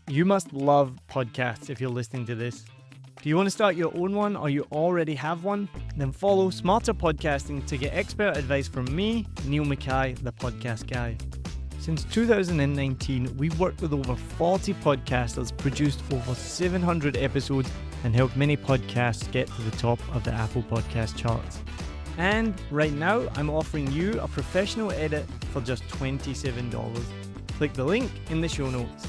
You must love podcasts if you're listening to this. Do you want to start your own one or you already have one? Then follow Smarter Podcasting to get expert advice from me, Niall, the podcast guy. Since 2019, we've worked with over 40 podcasters, produced over 700 episodes, and helped many podcasts get to the top of the Apple Podcast charts. And right now, I'm offering you a professional edit for just $27. Click the link in the show notes.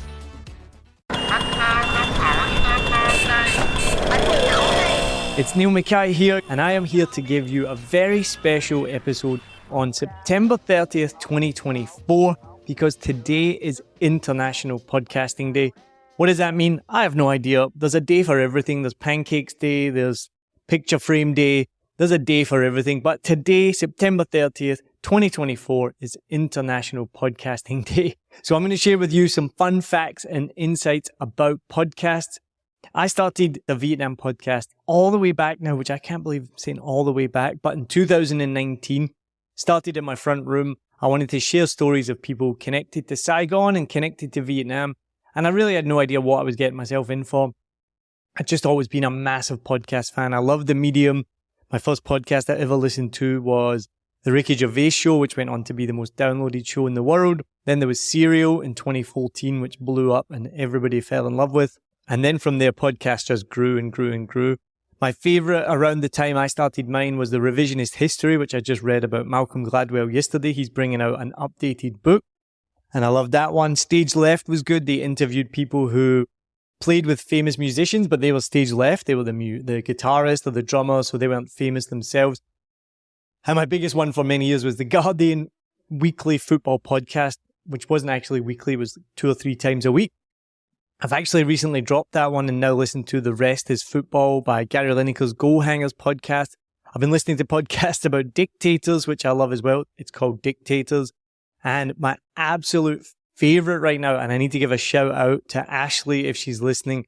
It's Niall here, and I am here to give you a very special episode on September 30th, 2024, because today is International Podcasting Day. What does that mean? I have no idea. There's a day for everything. There's Pancakes Day, there's Picture Frame Day, there's a day for everything. But today, September 30th, 2024, is International Podcasting Day. So I'm going to share with you some fun facts and insights about podcasts. I started the Vietnam podcast all the way back now, which I can't believe I'm saying all the way back, but in 2019, started in my front room. I wanted to share stories of people connected to Saigon and connected to Vietnam. And I really had no idea what I was getting myself in for. I'd just always been a massive podcast fan. I loved the medium. My first podcast I ever listened to was The Ricky Gervais Show, which went on to be the most downloaded show in the world. Then there was Serial in 2014, which blew up and everybody fell in love with. And then from there, podcasts just grew and grew and grew. My favorite around the time I started mine was The Revisionist History, which I just read about Malcolm Gladwell yesterday. He's bringing out an updated book, and I loved that one. Stage Left was good. They interviewed people who played with famous musicians, but they were stage left. They were the guitarist or the drummer, so they weren't famous themselves. And my biggest one for many years was the Guardian weekly football podcast, which wasn't actually weekly, it was 2 or 3 times a week. I've actually recently dropped that one and now listen to The Rest is Football by Gary Lineker's Goal Hangers podcast. I've been listening to podcasts about dictators, which I love as well. It's called Dictators. And my absolute favorite right now, and I need to give a shout out to Ashley if she's listening,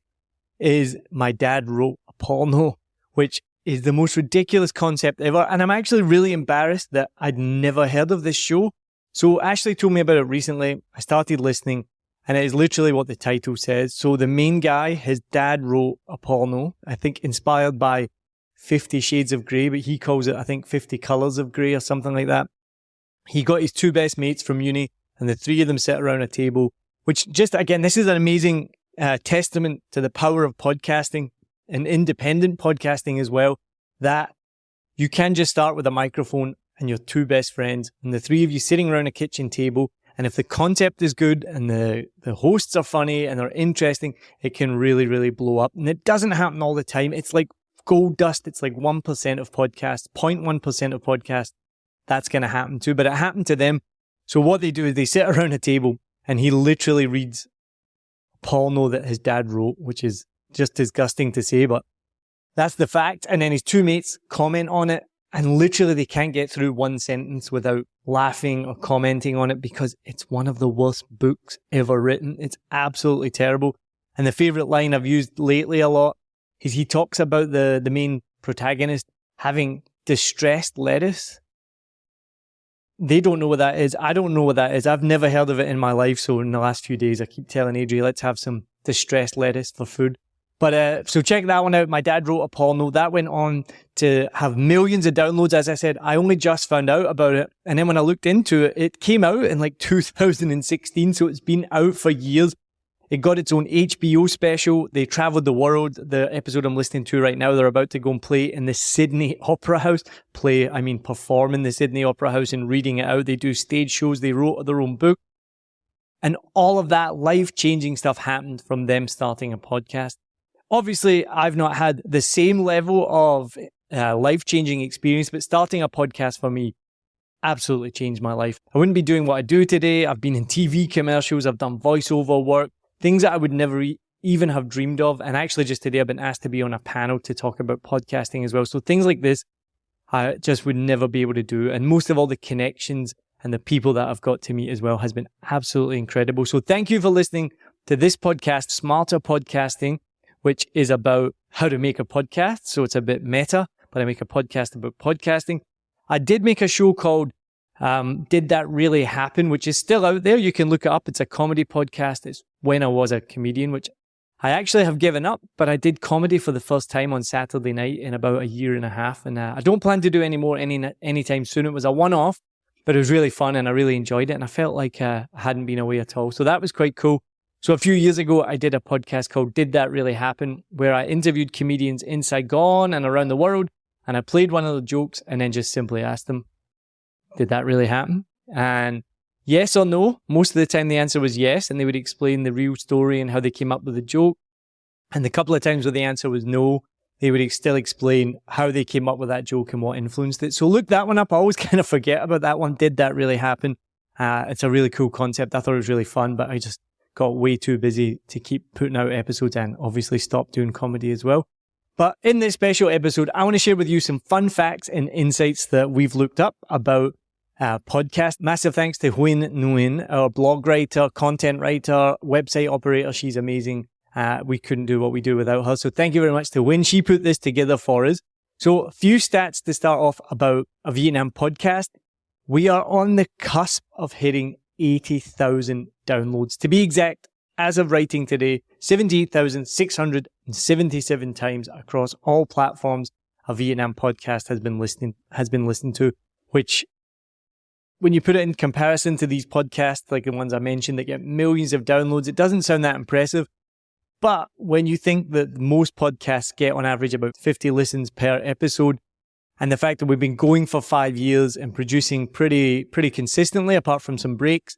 is My Dad Wrote a Porno, which is the most ridiculous concept ever. And I'm actually really embarrassed that I'd never heard of this show. So Ashley told me about it recently. I started listening. And it is literally what the title says. So the main guy, his dad wrote a porno, I think inspired by 50 Shades of Grey, but he calls it, I think, 50 Colours of Grey or something like that. He got his 2 best mates from uni, and the 3 of them sit around a table, which just, again, this is an amazing testament to the power of podcasting and independent podcasting as well, that you can just start with a microphone and your 2 best friends, and the 3 of you sitting around a kitchen table. And if the concept is good and the hosts are funny and they're interesting, it can really, really blow up. And it doesn't happen all the time. It's like gold dust. It's like 1% of podcasts, 0.1% of podcasts. That's going to happen too. But it happened to them. So what they do is they sit around a table and he literally reads a porno that his dad wrote, which is just disgusting to say, but that's the fact. And then his 2 mates comment on it. And literally they can't get through 1 sentence without laughing or commenting on it because it's one of the worst books ever written. It's absolutely terrible. And the favorite line I've used lately a lot is he talks about the main protagonist having distressed lettuce. They don't know what that is. I don't know what that is. I've never heard of it in my life. So in the last few days, I keep telling Adri, let's have some distressed lettuce for food. But so check that one out. My Dad Wrote a Porno. That went on to have millions of downloads. As I said, I only just found out about it. And then when I looked into it, it came out in like 2016. So it's been out for years. It got its own HBO special. They traveled the world. The episode I'm listening to right now, they're about to go and play in the Sydney Opera House. Perform in the Sydney Opera House and reading it out. They do stage shows. They wrote their own book. And all of that life-changing stuff happened from them starting a podcast. Obviously, I've not had the same level of life-changing experience, but starting a podcast for me absolutely changed my life. I wouldn't be doing what I do today. I've been in TV commercials. I've done voiceover work, things that I would never even have dreamed of. And actually just today, I've been asked to be on a panel to talk about podcasting as well. So things like this, I just would never be able to do. And most of all, the connections and the people that I've got to meet as well has been absolutely incredible. So thank you for listening to this podcast, Smarter Podcasting, which is about how to make a podcast. So it's a bit meta, but I make a podcast about podcasting. I did make a show called Did That Really Happen, which is still out there. You can look it up. It's a comedy podcast. It's when I was a comedian, which I actually have given up, but I did comedy for the first time on Saturday night in about a year and a half. And I don't plan to do any more anytime soon. It was a one-off, but it was really fun and I really enjoyed it. And I felt like I hadn't been away at all. So that was quite cool. So a few years ago, I did a podcast called Did That Really Happen, where I interviewed comedians in Saigon and around the world. And I played one of the jokes and then just simply asked them, did that really happen? And yes or no, most of the time the answer was yes. And they would explain the real story and how they came up with the joke. And the couple of times where the answer was no, they would still explain how they came up with that joke and what influenced it. So look that one up. I always kind of forget about that one. Did That Really Happen? It's a really cool concept. I thought it was really fun, but I just got way too busy to keep putting out episodes and obviously stopped doing comedy as well. But in this special episode, I want to share with you some fun facts and insights that we've looked up about podcast. Massive thanks to Huyen Nguyen, our blog writer, content writer, website operator. She's amazing. We couldn't do what we do without her. So thank you very much to Huyen. She put this together for us. So a few stats to start off about a Vietnam podcast. We are on the cusp of hitting 80,000 downloads. To be exact, as of writing today, 78,677 times across all platforms a Vietnam podcast has been listened to, which when you put it in comparison to these podcasts, like the ones I mentioned that get millions of downloads, it doesn't sound that impressive. But when you think that most podcasts get on average about 50 listens per episode, and the fact that we've been going for 5 years and producing pretty consistently, apart from some breaks,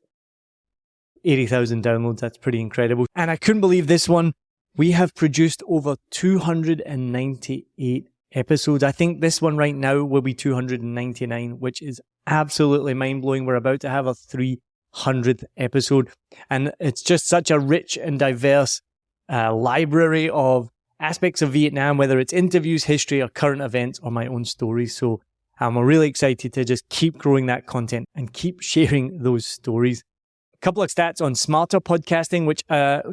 80,000 downloads, that's pretty incredible. And I couldn't believe this one. We have produced over 298 episodes. I think this one right now will be 299, which is absolutely mind-blowing. We're about to have a 300th episode. And it's just such a rich and diverse library of aspects of Vietnam, whether it's interviews, history, or current events, or my own stories. So we're really excited to just keep growing that content and keep sharing those stories. A couple of stats on Smarter Podcasting, which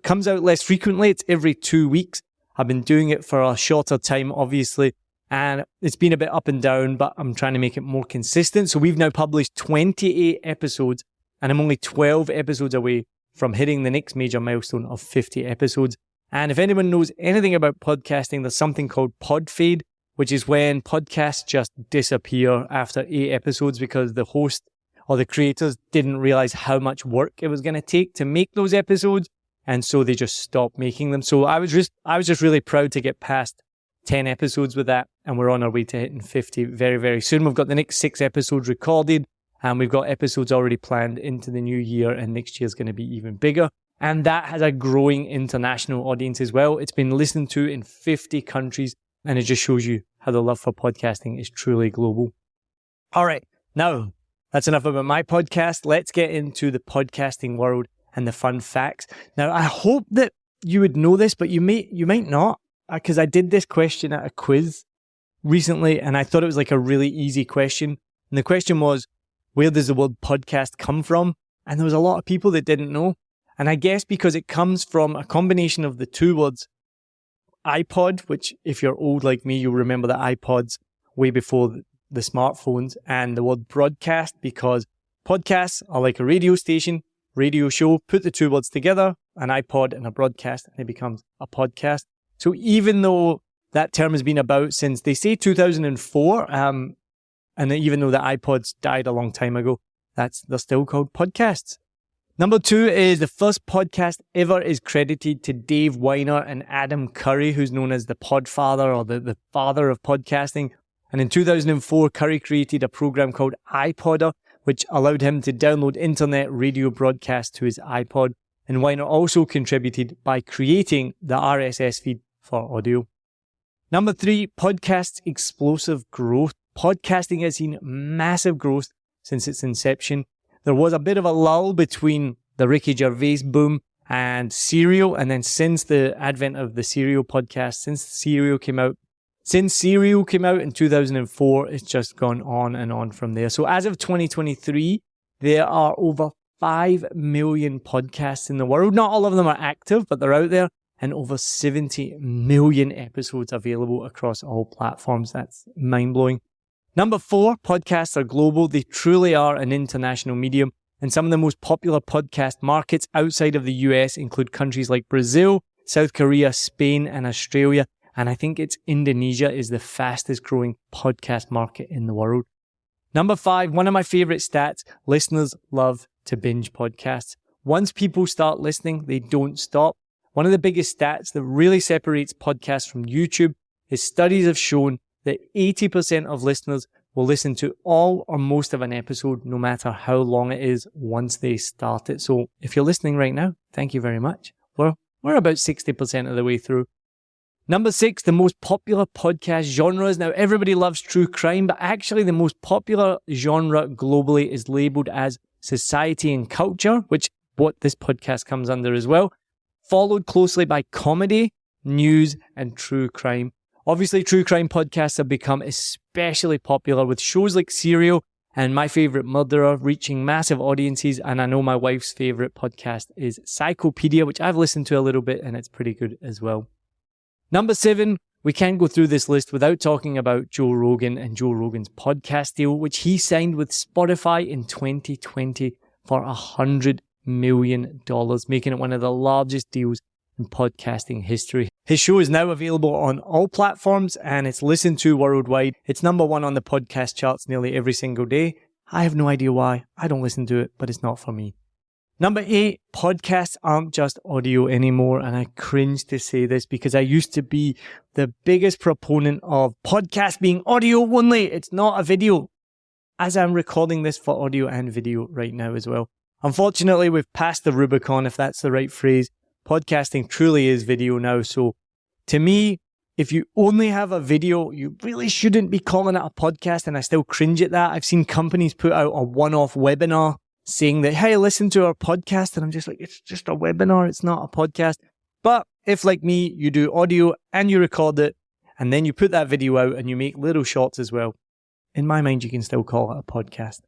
comes out less frequently. It's every 2 weeks. I've been doing it for a shorter time, obviously, and it's been a bit up and down, but I'm trying to make it more consistent. So we've now published 28 episodes, and I'm only 12 episodes away from hitting the next major milestone of 50 episodes. And if anyone knows anything about podcasting, there's something called pod fade, which is when podcasts just disappear after 8 episodes because the host or the creators didn't realize how much work it was going to take to make those episodes. And so they just stopped making them. So I was just really proud to get past 10 episodes with that. And we're on our way to hitting 50 very, very soon. We've got the next 6 episodes recorded and we've got episodes already planned into the new year, and next year's going to be even bigger. And that has a growing international audience as well. It's been listened to in 50 countries, and it just shows you how the love for podcasting is truly global. All right, now that's enough about my podcast. Let's get into the podcasting world and the fun facts. Now, I hope that you would know this, but you might not, because I did this question at a quiz recently, and I thought it was like a really easy question. And the question was, where does the word podcast come from? And there was a lot of people that didn't know. And I guess because it comes from a combination of the two words iPod, which if you're old like me, you'll remember the iPods way before the smartphones, and the word broadcast, because podcasts are like a radio station, radio show, put the two words together, an iPod and a broadcast, and it becomes a podcast. So even though that term has been about since, they say 2004, and even though the iPods died a long time ago, they're still called podcasts. Number 2 is the first podcast ever is credited to Dave Weiner and Adam Curry, who's known as the Podfather or the father of podcasting. And in 2004, Curry created a program called iPodder, which allowed him to download internet radio broadcasts to his iPod. And Weiner also contributed by creating the RSS feed for audio. Number 3, podcast's explosive growth. Podcasting has seen massive growth since its inception. There was a bit of a lull between the Ricky Gervais boom and Serial, and then since the advent of the Serial podcast, since Serial came out in 2004, it's just gone on and on from there. So as of 2023, there are over 5 million podcasts in the world. Not all of them are active, but they're out there, and over 70 million episodes available across all platforms. That's mind-blowing. Number 4, podcasts are global. They truly are an international medium. And some of the most popular podcast markets outside of the US include countries like Brazil, South Korea, Spain, and Australia. And I think it's Indonesia is the fastest growing podcast market in the world. Number 5, one of my favorite stats, listeners love to binge podcasts. Once people start listening, they don't stop. One of the biggest stats that really separates podcasts from YouTube is studies have shown that 80% of listeners will listen to all or most of an episode, no matter how long it is, once they start it. So if you're listening right now, thank you very much. We're about 60% of the way through. Number 6, the most popular podcast genres. Now, everybody loves true crime, but actually the most popular genre globally is labeled as society and culture, which what this podcast comes under as well, followed closely by comedy, news, and true crime. Obviously, true crime podcasts have become especially popular with shows like Serial and My Favorite Murderer reaching massive audiences. And I know my wife's favorite podcast is Psychopedia, which I've listened to a little bit and it's pretty good as well. Number 7, we can't go through this list without talking about Joe Rogan and Joe Rogan's podcast deal, which he signed with Spotify in 2020 for $100 million, making it one of the largest deals in podcasting history. His show is now available on all platforms and it's listened to worldwide. It's number 1 on the podcast charts nearly every single day. I have no idea why. I don't listen to it, but it's not for me. Number 8, podcasts aren't just audio anymore. And I cringe to say this because I used to be the biggest proponent of podcasts being audio only. It's not a video, as I'm recording this for audio and video right now as well. Unfortunately, we've passed the Rubicon, if that's the right phrase. Podcasting truly is video now. So to me, if you only have a video, you really shouldn't be calling it a podcast. And I still cringe at that. I've seen companies put out a one-off webinar saying that, hey, listen to our podcast. And I'm just like, it's just a webinar. It's not a podcast. But if like me, you do audio and you record it and then you put that video out and you make little shorts as well, in my mind, you can still call it a podcast.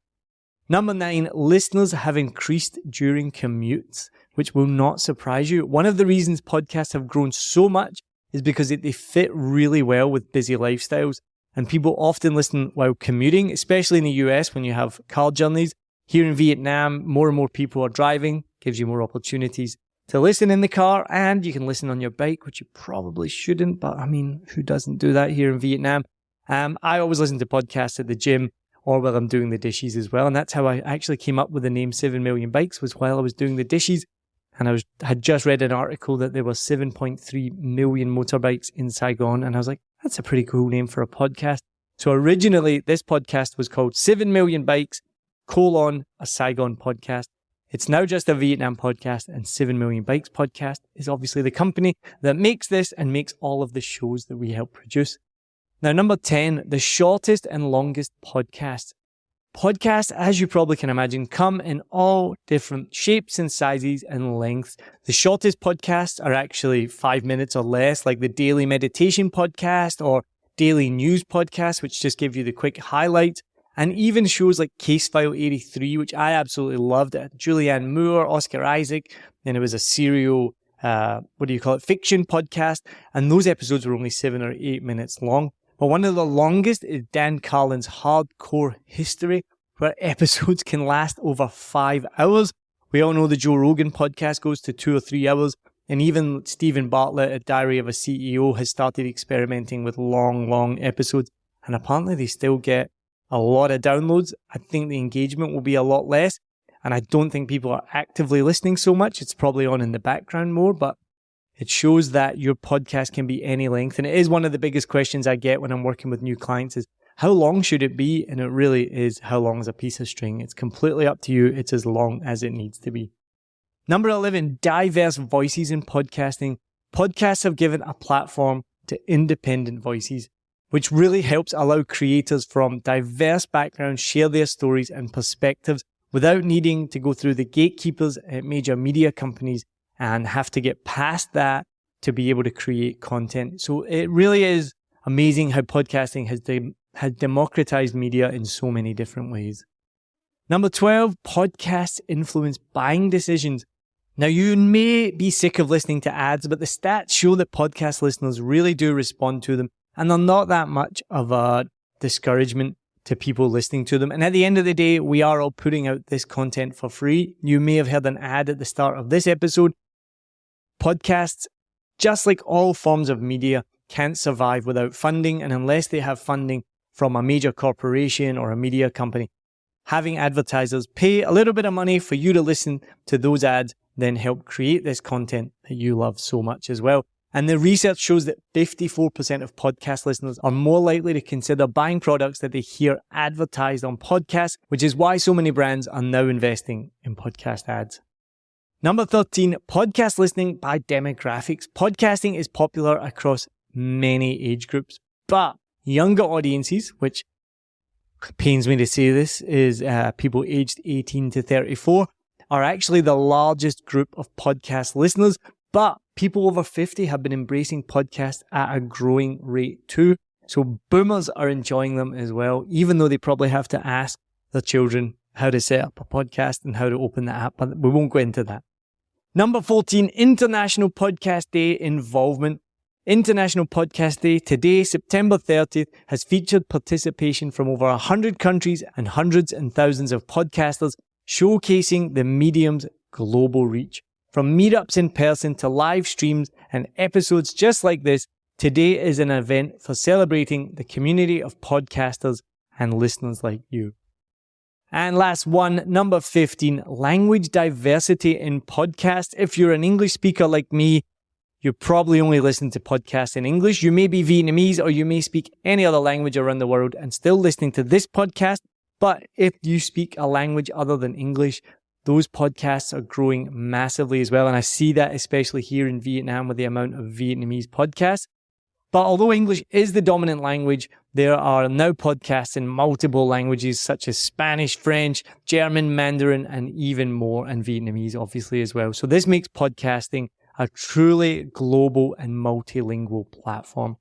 Number 9, listeners have increased during commutes, which will not surprise you. One of the reasons podcasts have grown so much is because they fit really well with busy lifestyles. And people often listen while commuting, especially in the US when you have car journeys. Here in Vietnam, more and more people are driving, gives you more opportunities to listen in the car, and you can listen on your bike, which you probably shouldn't, but I mean, who doesn't do that here in Vietnam? I always listen to podcasts at the gym or while I'm doing the dishes as well. And that's how I actually came up with the name 7 Million Bikes, was while I was doing the dishes. And I had just read an article that there were 7.3 million motorbikes in Saigon. And I was like, that's a pretty cool name for a podcast. So originally, this podcast was called 7 Million Bikes, a Saigon podcast. It's now just a Vietnam podcast, and 7 Million Bikes podcast is obviously the company that makes this and makes all of the shows that we help produce. Now, number 10, the shortest and longest podcasts. Podcasts, as you probably can imagine, come in all different shapes and sizes and lengths. The shortest podcasts are actually 5 minutes or less, like the Daily Meditation podcast or Daily News podcast, which just give you the quick highlights. And even shows like Case File 83, which I absolutely loved. Julianne Moore, Oscar Isaac, and it was a serial, fiction podcast. And those episodes were only 7 or 8 minutes long. But one of the longest is Dan Carlin's Hardcore History, where episodes can last over 5 hours. We all know the Joe Rogan podcast goes to 2 or 3 hours. And even Stephen Bartlett at Diary of a CEO has started experimenting with long episodes. And apparently they still get a lot of downloads. I think the engagement will be a lot less. And I don't think people are actively listening so much. It's probably on in the background more, but it shows that your podcast can be any length. And it is one of the biggest questions I get when I'm working with new clients is, how long should it be? And it really is, how long is a piece of string? It's completely up to you. It's as long as it needs to be. Number 11, diverse voices in podcasting. Podcasts have given a platform to independent voices, which really helps allow creators from diverse backgrounds share their stories and perspectives without needing to go through the gatekeepers at major media companies and have to get past that to be able to create content. So it really is amazing how podcasting has democratized media in so many different ways. Number 12, podcasts influence buying decisions. Now, you may be sick of listening to ads, but the stats show that podcast listeners really do respond to them, and they're not that much of a discouragement to people listening to them. And at the end of the day, we are all putting out this content for free. You may have heard an ad at the start of this episode. Podcasts, just like all forms of media, can't survive without funding. And unless they have funding from a major corporation or a media company, having advertisers pay a little bit of money for you to listen to those ads, then help create this content that you love so much as well. And the research shows that 54% of podcast listeners are more likely to consider buying products that they hear advertised on podcasts, which is why so many brands are now investing in podcast ads. Number 13, podcast listening by demographics. Podcasting is popular across many age groups, but younger audiences, which pains me to say this, is people aged 18 to 34, are actually the largest group of podcast listeners, but people over 50 have been embracing podcasts at a growing rate too. So boomers are enjoying them as well, even though they probably have to ask their children how to set up a podcast and how to open the app, but we won't go into that. Number 14, International Podcast Day involvement. International Podcast Day today, September 30th, has featured participation from over 100 countries and hundreds and thousands of podcasters, showcasing the medium's global reach. From meetups in person to live streams and episodes just like this, today is an event for celebrating the community of podcasters and listeners like you. And last one, number 15, language diversity in podcasts. If you're an English speaker like me, you probably only listen to podcasts in English. You may be Vietnamese or you may speak any other language around the world and still listening to this podcast. But if you speak a language other than English, those podcasts are growing massively as well. And I see that especially here in Vietnam with the amount of Vietnamese podcasts. But although English is the dominant language, there are now podcasts in multiple languages such as Spanish, French, German, Mandarin, and even more, and Vietnamese obviously as well. So this makes podcasting a truly global and multilingual platform.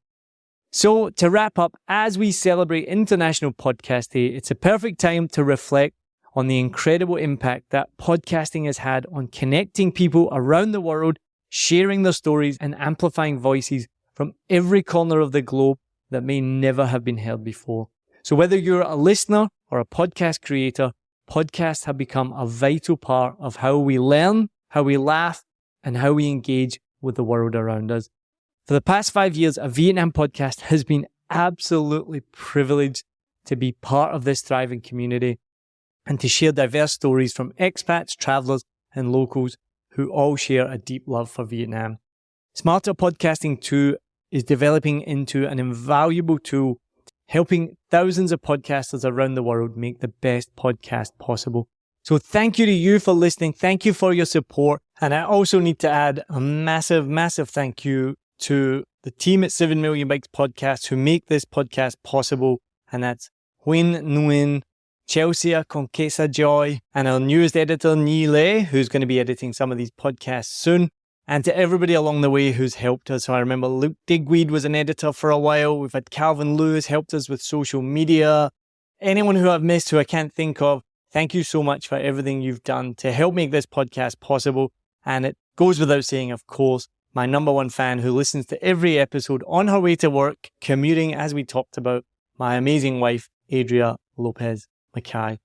So to wrap up, as we celebrate International Podcast Day, it's a perfect time to reflect on the incredible impact that podcasting has had on connecting people around the world, sharing their stories and amplifying voices from every corner of the globe that may never have been heard before. So whether you're a listener or a podcast creator, podcasts have become a vital part of how we learn, how we laugh, and how we engage with the world around us. For the past 5 years, a Vietnam podcast has been absolutely privileged to be part of this thriving community and to share diverse stories from expats, travelers, and locals who all share a deep love for Vietnam. Smarter Podcasting 2 is developing into an invaluable tool, helping thousands of podcasters around the world make the best podcast possible. So thank you to you for listening. Thank you for your support. And I also need to add a massive, massive thank you to the team at 7 Million Bikes Podcast who make this podcast possible. And that's Huynh Nguyen, Chelsea Conquesa Joy, and our newest editor, Niall, who's going to be editing some of these podcasts soon. And to everybody along the way who's helped us. So I remember Luke Digweed was an editor for a while. We've had Calvin Lewis helped us with social media. Anyone who I've missed who I can't think of, thank you so much for everything you've done to help make this podcast possible. And it goes without saying, of course, my number one fan who listens to every episode on her way to work, commuting, as we talked about, my amazing wife, Adria Lopez Mackay.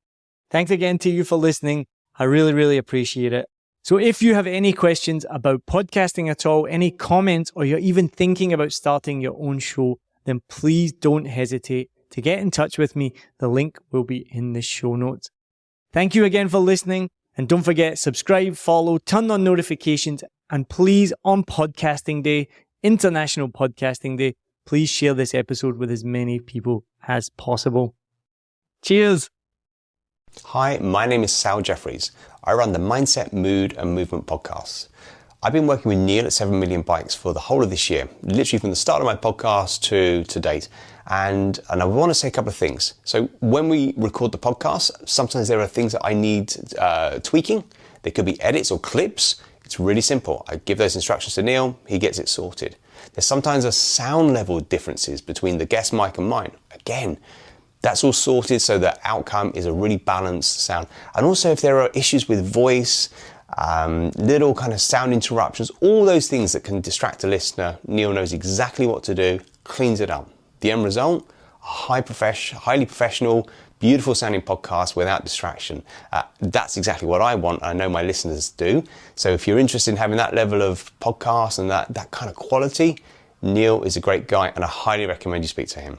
Thanks again to you for listening. I really, really appreciate it. So if you have any questions about podcasting at all, any comments, or you're even thinking about starting your own show, then please don't hesitate to get in touch with me. The link will be in the show notes. Thank you again for listening. And don't forget, subscribe, follow, turn on notifications, and please, on Podcasting Day, International Podcasting Day, please share this episode with as many people as possible. Cheers. Hi, my name is Sal Jeffries. I run the Mindset, Mood and Movement podcasts. I've been working with Niall at 7 Million Bikes for the whole of this year, literally from the start of my podcast to date. And I want to say a couple of things. So when we record the podcast, sometimes there are things that I need tweaking. There could be edits or clips. It's really simple. I give those instructions to Niall, he gets it sorted. There's sometimes a sound level differences between the guest mic and mine. Again, that's all sorted so the outcome is a really balanced sound. And also if there are issues with voice, little kind of sound interruptions, all those things that can distract a listener, Niall knows exactly what to do, cleans it up. The end result, highly professional, beautiful sounding podcast without distraction. That's exactly what I want. I know my listeners do. So if you're interested in having that level of podcast and that kind of quality, Niall is a great guy and I highly recommend you speak to him.